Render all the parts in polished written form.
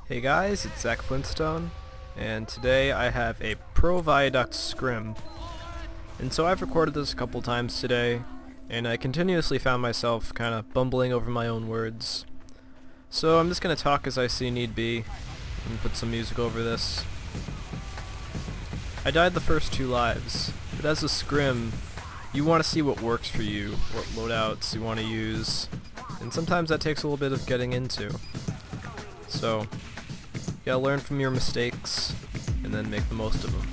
Hey guys, it's Zachflintstone, and today I have a Pro Viaduct Scrim. And so I've recorded this a couple times today, and I continuously found myself kind of bumbling over my own words. So I'm just going to talk as I see need be, and put some music over this. I died the first 2 lives, but as a Scrim, you want to see what works for you, what loadouts you want to use, and sometimes that takes a little bit of getting into. So, you gotta learn from your mistakes, and then make the most of them.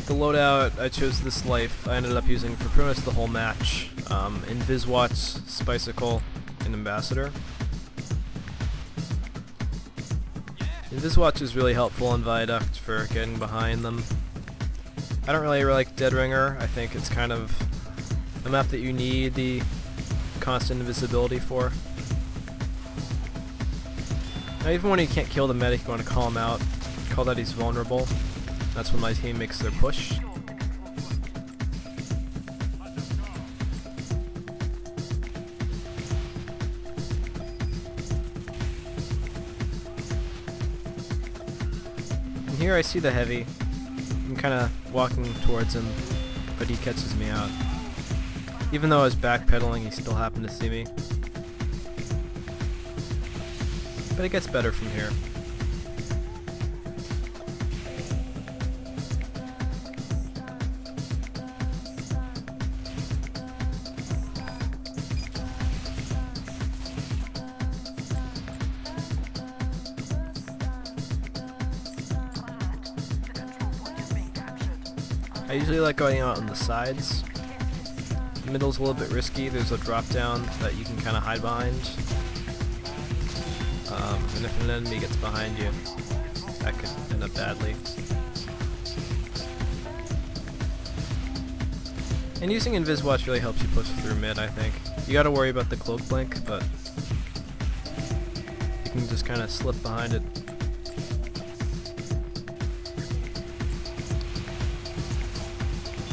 The loadout, I chose this life. I ended up using for pretty much the whole match, in Viaduct, Spycicle, and Ambassador. And Viaduct is really helpful in Viaduct for getting behind them. I don't really like Dead Ringer. I think it's kind of a map that you need the constant invisibility for. Now, even when you can't kill the medic, you want to call him out. Call that he's vulnerable. That's when my team makes their push. And here I see the heavy. I'm kind of walking towards him, but he catches me out. Even though I was backpedaling, he still happened to see me. But it gets better from here. I usually like going out on the sides. The middle's a little bit risky. There's a drop down that you can kind of hide behind. And if an enemy gets behind you, that could end up badly. And using Inviswatch really helps you push through mid, I think. You gotta worry about the Cloak blink, but you can just kind of slip behind it.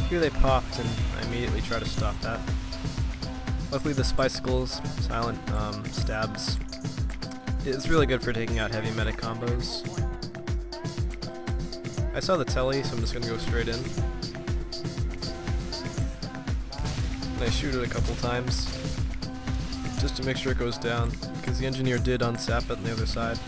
Here they popped, and I immediately try to stop that. Luckily the Spycicle's silent stabs is really good for taking out heavy medic combos. I saw the telly, so I'm just gonna go straight in. And I shoot it a couple times, just to make sure it goes down, because the engineer did unsap it on the other side.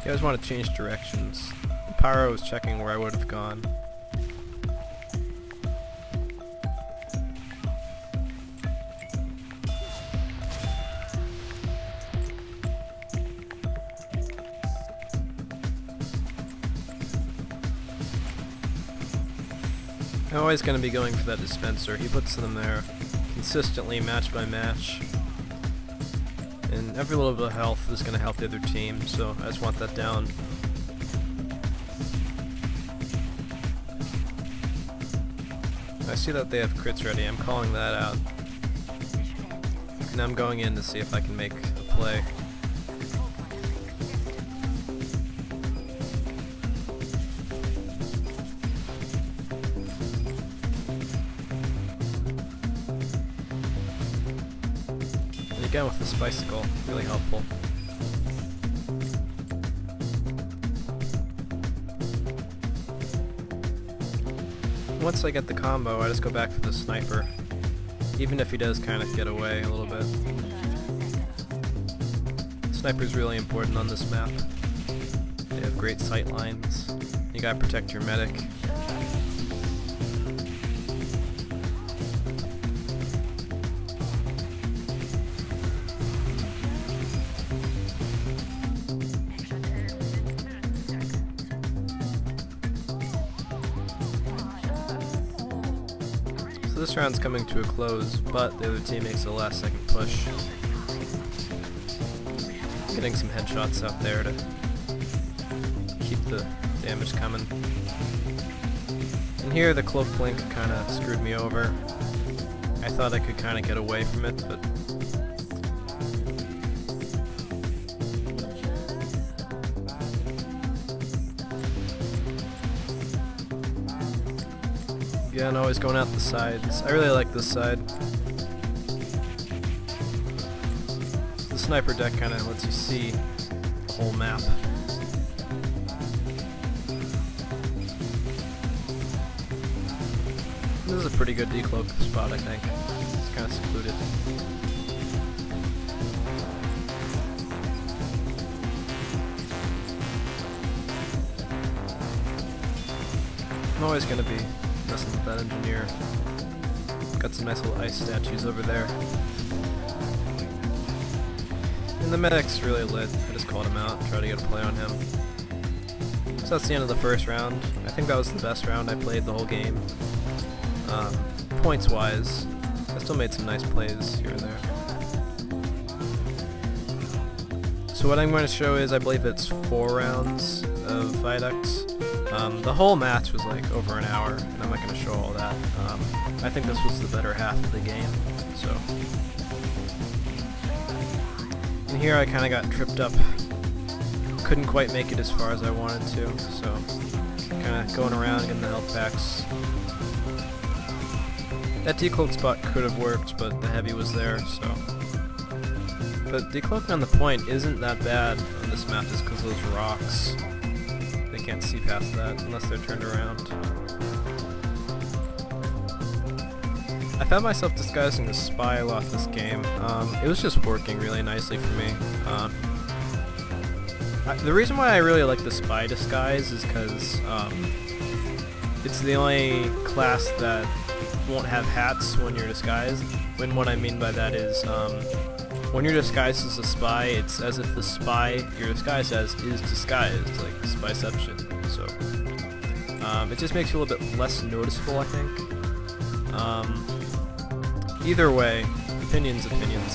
You guys want to change directions. The pyro was checking where I would have gone. I'm always going to be going for that dispenser. He puts them there consistently, match by match. And every little bit of health is going to help the other team, so I just want that down. I see that they have crits ready. I'm calling that out. And I'm going in to see if I can make a play. Again with the Spycicle, really helpful. Once I get the combo, I just go back for the sniper, even if he does kind of get away a little bit. Sniper's really important on this map. They have great sight lines. You gotta protect your medic. This round's coming to a close, but the other team makes a last second push. Getting some headshots out there to keep the damage coming. And here the Cloak blink kind of screwed me over. I thought I could kind of get away from it, but Again, always going out the sides. I really like this side. The sniper deck kind of lets you see the whole map. This is a pretty good decloak spot, I think. It's kind of secluded. I'm always going to be messing with that engineer. Got some nice little ice statues over there. And the medic's really lit. I just called him out and tried to get a play on him. So that's the end of the first round. I think that was the best round I played the whole game. Points wise, I still made some nice plays here and there. So what I'm going to show is, I believe it's 4 rounds of Viaduct. The whole match was like over an hour, and I'm not going to show all that. I think this was the better half of the game. So, and here I kind of got tripped up. Couldn't quite make it as far as I wanted to, so kind of going around getting the health packs. That decloak spot could have worked, but the heavy was there, so. But decloaking on the point isn't that bad on this map just because those rocks. They can't see past that unless they're turned around. I found myself disguising as Spy a lot this game. It was just working really nicely for me. The reason why I really like the Spy disguise is because it's the only class that won't have hats when you're disguised. When what I mean by that is, when you're disguised as a spy, it's as if the spy you're disguised as is disguised, like Spyception. So, it just makes you a little bit less noticeable, I think. Either way, opinions.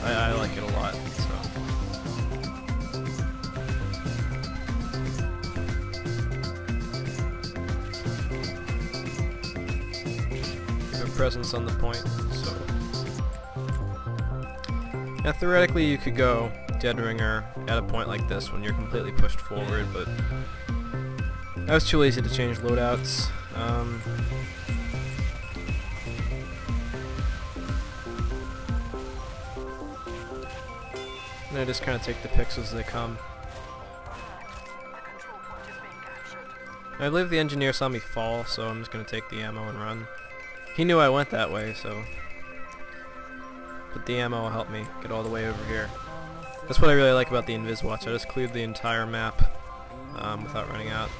I like it a lot. So. Presence on the point, so. Now theoretically you could go Dead Ringer at a point like this when you're completely pushed forward, but I was too lazy to change loadouts. And I just kind of take the picks as they come. I believe the engineer saw me fall, so I'm just going to take the ammo and run. He knew I went that way, so. But the ammo will help me get all the way over here. That's what I really like about the Invis Watch. I just cleared the entire map without running out.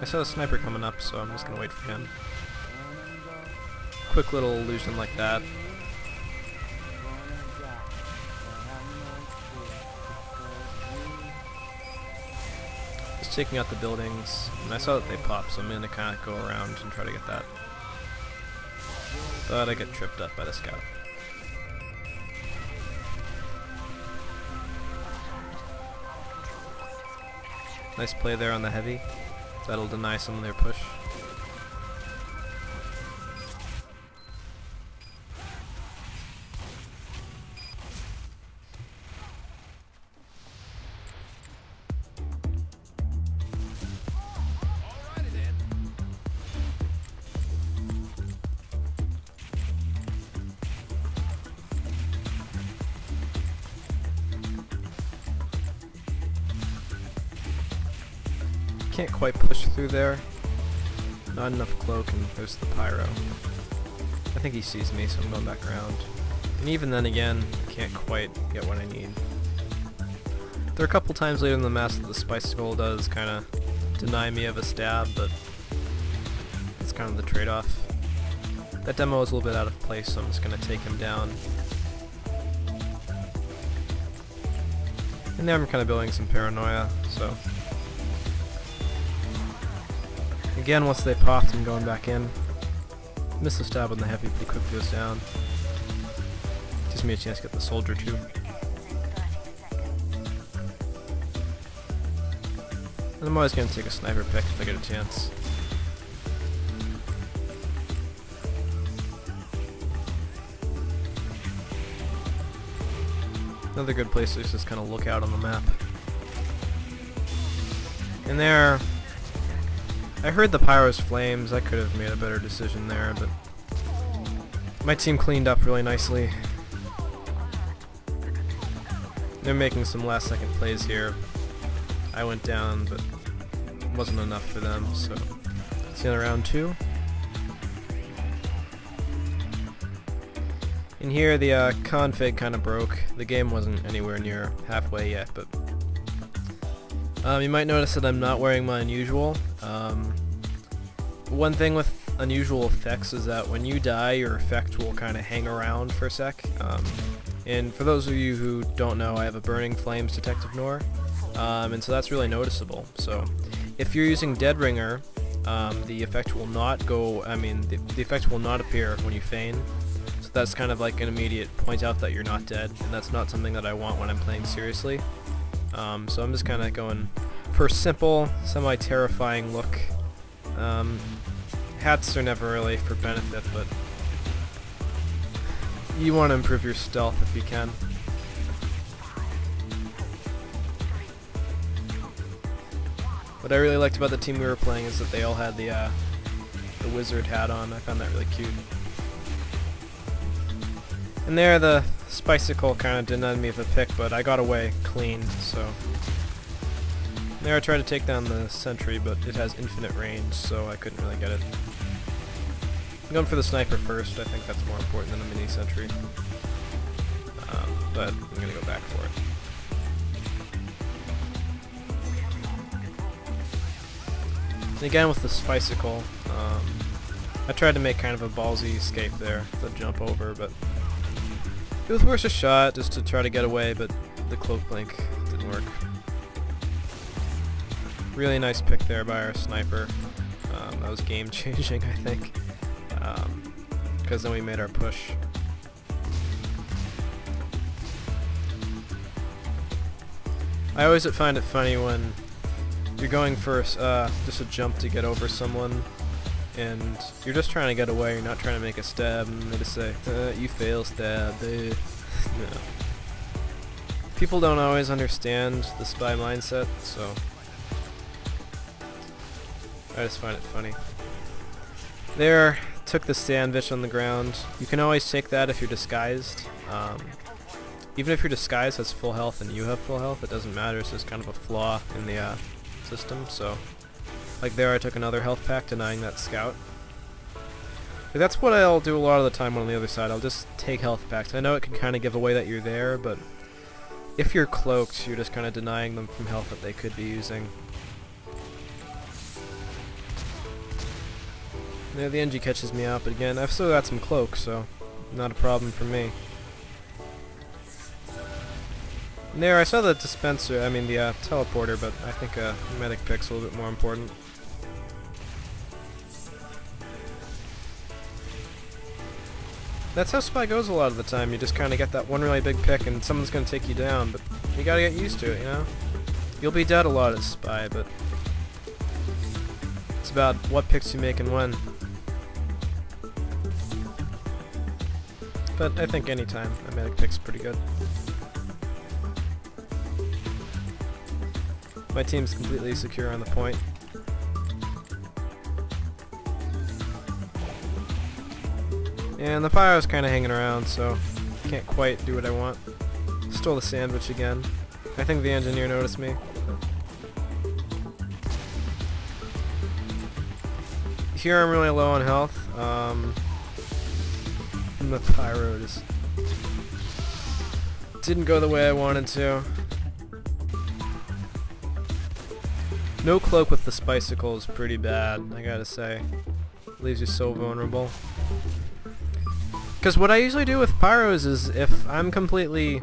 I saw a sniper coming up, so I'm just going to wait for him. Quick little illusion like that. Just taking out the buildings. And I saw that they popped, so I'm going to kind of go around and try to get that. But I get tripped up by the scout. Nice play there on the heavy. That'll deny some of their push. Can't quite push through there. Not enough cloak, and there's the pyro. I think he sees me, so I'm going back around. And even then again, can't quite get what I need. There are a couple times later in the match that the Spycicle does kind of deny me of a stab, but it's kind of the trade-off. That demo is a little bit out of place, so I'm just going to take him down. And there I'm kind of building some paranoia, so. Again, once they popped, I'm going back in. Miss the stab on the heavy, pretty quickly goes down. Gives me a chance to get the soldier too. And I'm always going to take a sniper pick if I get a chance. Another good place to just kind of look out on the map. And there, I heard the pyro's flames. I could have made a better decision there, but My team cleaned up really nicely. They're making some last second plays here. I went down, but it wasn't enough for them, so it's the end of round 2. In here, the config kind of broke. The game wasn't anywhere near halfway yet, but you might notice that I'm not wearing my unusual. One thing with unusual effects is that when you die, your effect will kind of hang around for a sec. And for those of you who don't know, I have a Burning Flames Detective Nor, and so that's really noticeable. So if you're using Dead Ringer, the effect will not go. The effect will not appear when you feign. So that's kind of like an immediate point out that you're not dead, and that's not something that I want when I'm playing seriously. So I'm just kind of going for a simple, semi-terrifying look. Hats are never really for benefit, but you want to improve your stealth if you can. What I really liked about the team we were playing is that they all had the wizard hat on. I found that really cute. And there, the Spycicle kind of denied me of a pick, but I got away clean, so. There I tried to take down the sentry, but it has infinite range, so I couldn't really get it. I'm going for the sniper first. I think that's more important than a mini sentry. But I'm going to go back for it. And again with the Spycicle, I tried to make kind of a ballsy escape there, the jump over, but it was worth a shot just to try to get away, but the cloak blink didn't work. Really nice pick there by our sniper. That was game changing, I think, because then we made our push. I always find it funny when you're going for just a jump to get over someone, and you're just trying to get away, you're not trying to make a stab, and they just say, you fail stab, no. People don't always understand the spy mindset, so I just find it funny. There, took the sandwich on the ground. You can always take that if you're disguised. Even if your disguise has full health and you have full health, it doesn't matter, it's just kind of a flaw in the system, so like there I took another health pack denying that scout. But that's what I'll do a lot of the time on the other side. I'll just take health packs. I know it can kind of give away that you're there, but if you're cloaked, you're just kind of denying them from health that they could be using. Yeah, the NG catches me out, but again, I've still got some cloak, so not a problem for me. And there, I saw the dispenser, the teleporter, but I think a medic pick's a little bit more important. That's how Spy goes a lot of the time. You just kind of get that one really big pick and someone's going to take you down, but you gotta get used to it, you know? You'll be dead a lot as Spy, but it's about what picks you make and when. But I think anytime a medic pick's pretty good. My team's completely secure on the point. And the pyro's kind of hanging around, so can't quite do what I want. Stole the sandwich again. I think the engineer noticed me. Here I'm really low on health. And the pyro just didn't go the way I wanted to. No cloak with the Spycicle is pretty bad, I gotta say. Leaves you so vulnerable. Because what I usually do with pyros is if I'm completely...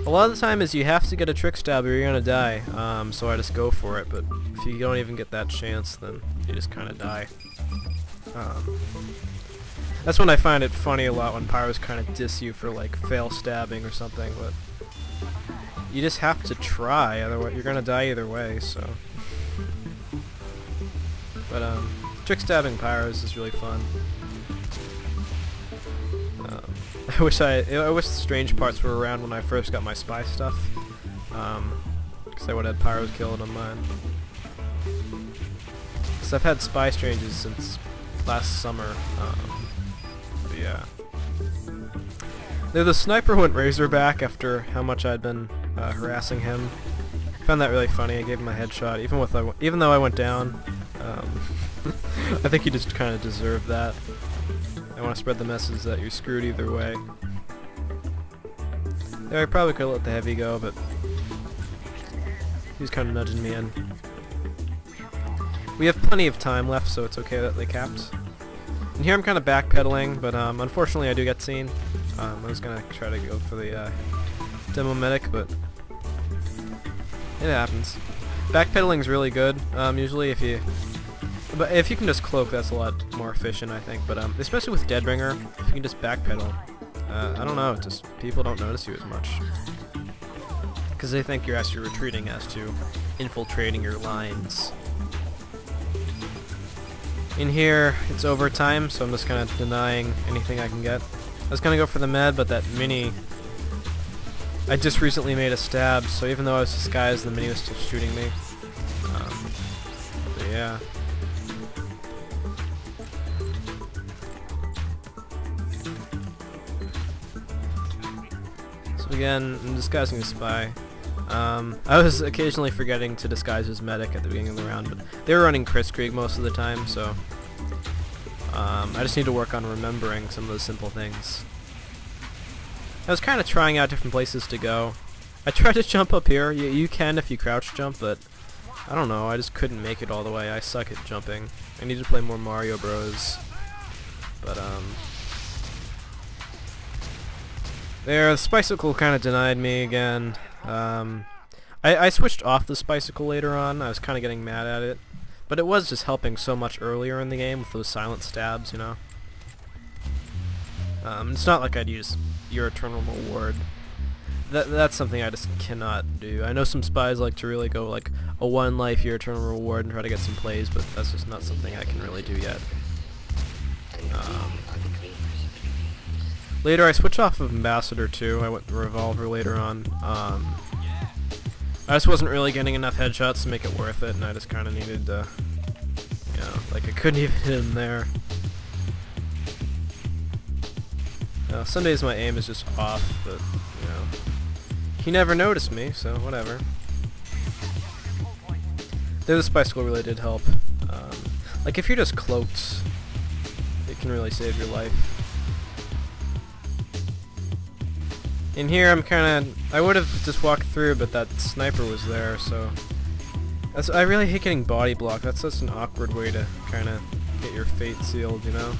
A lot of the time is you have to get a trick stab or you're gonna die, so I just go for it, but if you don't even get that chance, then you just kinda die. That's when I find it funny a lot when pyros kinda diss you for like fail stabbing or something, but you just have to try, otherwise you're gonna die either way, so... But trick stabbing pyros is really fun. I wish strange parts were around when I first got my spy stuff, because I would have had pyros killed on mine. Because I've had spy stranges since last summer, but yeah. The sniper went Razorback after how much I'd been harassing him. Found that really funny. I gave him a headshot, even though I went down. I think he just kind of deserved that. I want to spread the message that you're screwed either way. Yeah, I probably could have let the heavy go, but he was kind of nudging me in. We have plenty of time left, so it's okay that they capped. And here I'm kind of backpedaling, but unfortunately I do get seen. I was going to try to go for the demo medic, but it happens. Backpedaling's really good. Usually if you can just cloak, that's a lot more efficient, I think. But especially with Deadbringer, if you can just backpedal, I don't know, just people don't notice you as much because they think you're actually retreating as to infiltrating your lines. In here, it's overtime, so I'm just kind of denying anything I can get. I was gonna go for the med, but that mini, I just recently made a stab, so even though I was disguised, the mini was still shooting me. But yeah. So again, I'm disguising a spy. I was occasionally forgetting to disguise as medic at the beginning of the round, but they were running Kritzkrieg most of the time, so I just need to work on remembering some of those simple things. I was kind of trying out different places to go. I tried to jump up here. You can if you crouch jump, but I don't know, I just couldn't make it all the way. I suck at jumping. I need to play more Mario Bros. But there, the Spycicle kind of denied me again. I switched off the Spycicle later on. I was kind of getting mad at it, but it was just helping so much earlier in the game with those silent stabs, you know. It's not like I'd use Your Eternal Reward. That's something I just cannot do. I know some spies like to really go like a 1 life Your Eternal Reward and try to get some plays, but that's just not something I can really do yet. Later I switched off of Ambassador too. I went Revolver later on. I just wasn't really getting enough headshots to make it worth it, and I just kind of needed to, you know, like I couldn't even hit him there. Some days my aim is just off, but, you know, he never noticed me, so whatever. The Spycicle really did help. Like if you're just cloaked, it can really save your life. In here I'm I would have just walked through, but that sniper was there, so I really hate getting body blocked. That's such an awkward way to kind of get your fate sealed, you know?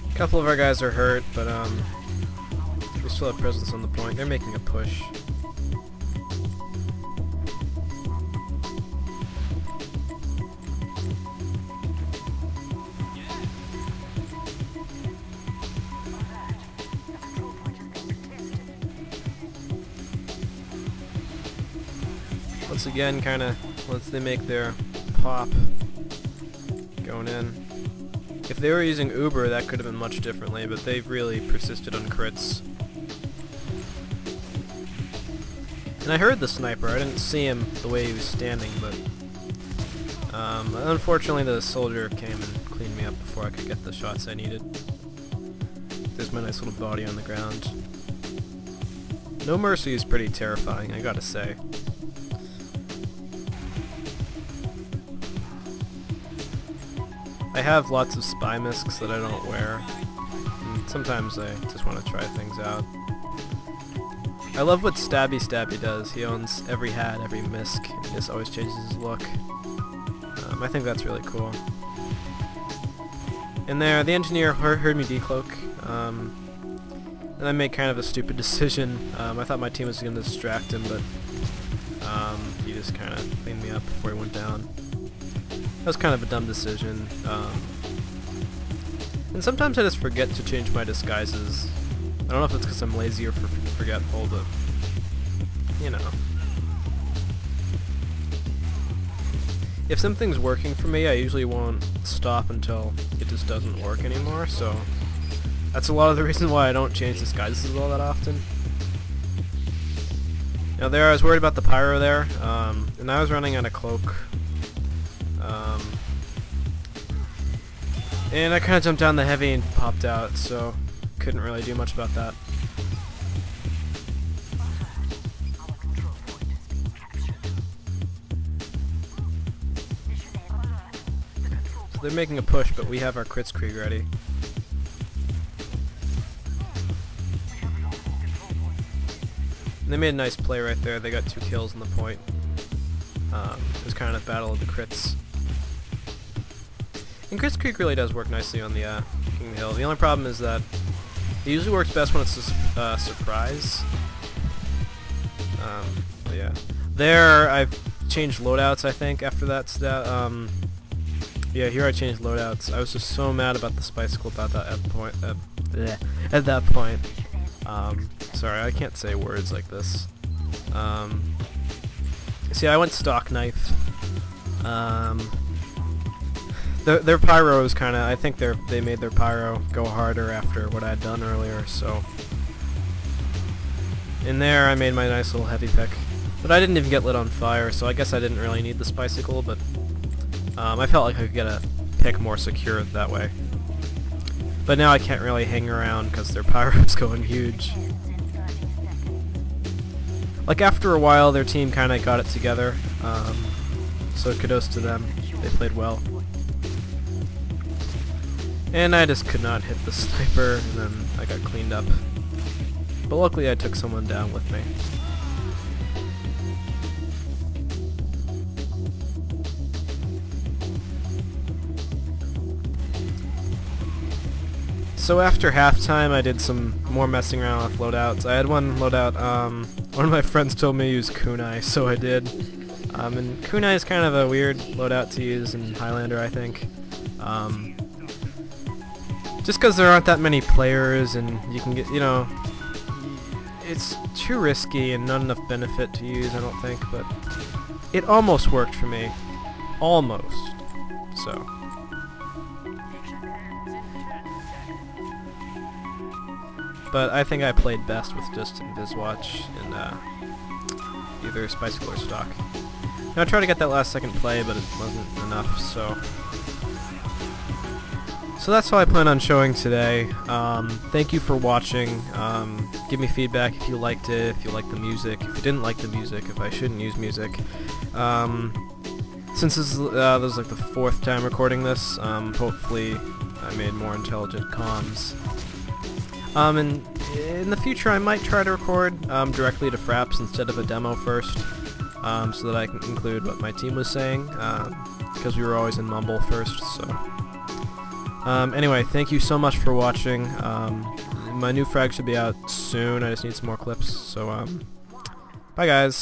A couple of our guys are hurt, but we still have presence on the point. They're making a push. Once again, once they make their pop, going in. If they were using Uber, that could have been much differently, but they've really persisted on crits. And I heard the sniper. I didn't see him the way he was standing, but unfortunately the soldier came and cleaned me up before I could get the shots I needed. There's my nice little body on the ground. No Mercy is pretty terrifying, I gotta say. I have lots of spy miscs that I don't wear, and sometimes I just want to try things out. I love what Stabby does. He owns every hat, every misc, and he just always changes his look. I think that's really cool. And there, the engineer heard me decloak, and I made kind of a stupid decision. I thought my team was going to distract him, but he just kind of cleaned me up before he went down. That was kind of a dumb decision. And sometimes I just forget to change my disguises. I don't know if it's because I'm lazy or forgetful, but, you know. If something's working for me, I usually won't stop until it just doesn't work anymore, so that's a lot of the reason why I don't change disguises all that often. Now there, I was worried about the pyro there, and I was running on a cloak. And I kind of jumped down the heavy and popped out, so couldn't really do much about that. So they're making a push, but we have our Kritzkrieg ready. And they made a nice play right there. They got 2 kills on the point. It was kind of a battle of the crits. And Kritzkrieg really does work nicely on the King of the Hill. The only problem is that it usually works best when it's a surprise. But yeah. There, I've changed loadouts, I think, after that stat. Yeah, here I changed loadouts. I was just so mad about the Spycicle about that at that point. Sorry, I can't say words like this. See, I went stock knife. Their pyro is kind of, I think they made their pyro go harder after what I had done earlier, so. In there, I made my nice little heavy pick. But I didn't even get lit on fire, so I guess I didn't really need the Spycicle, but I felt like I could get a pick more secure that way. But now I can't really hang around because their pyro's going huge. Like after a while, their team kind of got it together, so kudos to them. They played well. And I just could not hit the sniper, and then I got cleaned up. But luckily I took someone down with me. So after halftime I did some more messing around with loadouts. I had one loadout, one of my friends told me to use kunai, so I did. And kunai is kind of a weird loadout to use in Highlander, I think. Just because there aren't that many players and you can get, you know, it's too risky and not enough benefit to use, I don't think, but it almost worked for me. Almost. So. But I think I played best with just Inviswatch and either Spycicle or stock. Now I tried to get that last second play, but it wasn't enough, so. So that's all I plan on showing today. Thank you for watching. Give me feedback if you liked it, if you liked the music, if you didn't like the music, if I shouldn't use music. Since this is like the 4th time recording this, hopefully I made more intelligent comms. And in the future I might try to record directly to Fraps instead of a demo first, so that I can include what my team was saying, because we were always in Mumble first, so. Anyway, thank you so much for watching. My new frag should be out soon. I just need some more clips. So, bye guys.